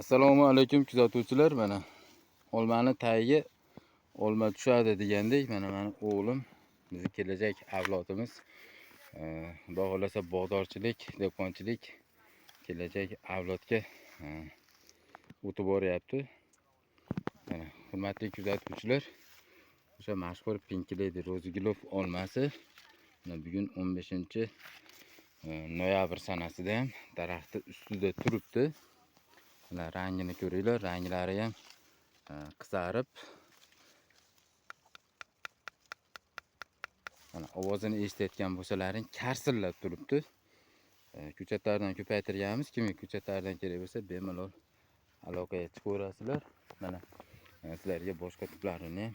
Assalomu alaykum kuzatuvchilar. Mana olmani tagiga olma tushadi degandek, mana meni o'g'lim, bizning kelajak avlodimiz, Xudo xolasa bozorchilik, do'konchilik kelajak avlodga o'tib boryapti. Mana hurmatli kuzatuvchilar, o'sha mashhur Pink Lady Rozigilov olmasi bugun 15-noyabr sanasida ham daraxti ustida turibdi. Mana rangini ko'ringlar, ranglari ham qizarib. Mana ovozini eshitayotgan bo'lsalaring, karsillab turibdi. Ko'chatlardan ko'paytirganmiz. Kimga ko'chatlardan kerak bo'lsa, bemalol aloqaga chiqaverasizlar. Mana sizlarga boshqa tiplarini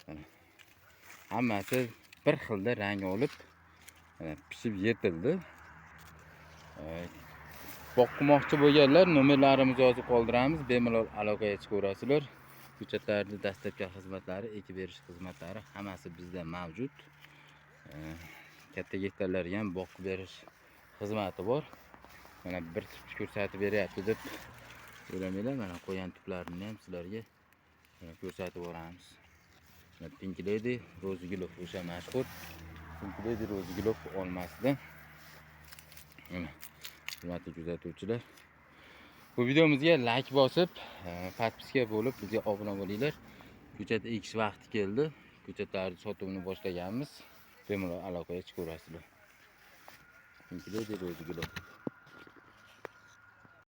ham hammasi bir xilda rang olib, pishib yetildi. Boqmoqchi bo'lganlar nomerlarimizni yozib qoldiramiz, bemalol aloqaga chiqaverasizlar. Ko'chatlarning dastlabki xizmatlari, ekib berish xizmatlari hammasi bizda mavjud. Katta gektarlarga ham boqib berish xizmati bor. Mana bir tip ko'rsatib beryapti deb o'ylamanglar. Mana qo'ygan tuplarini ham sizlarga ko'rsatib boramiz. Pink Lady Rozigilov, o'sha mashhur Pink Lady Rozigilov olmasidan. Hurmatli kuzatuvchilar, bu videomizga like bosib, podpiska bo'lib, bizga obuna bo'linglar. Ko'chat ekish vaqti keldi. Ko'chatlarni sotuvini boshlaganmiz. Bemalol aloqaga chiqaverasizlar. Pink Lady Rozigilov.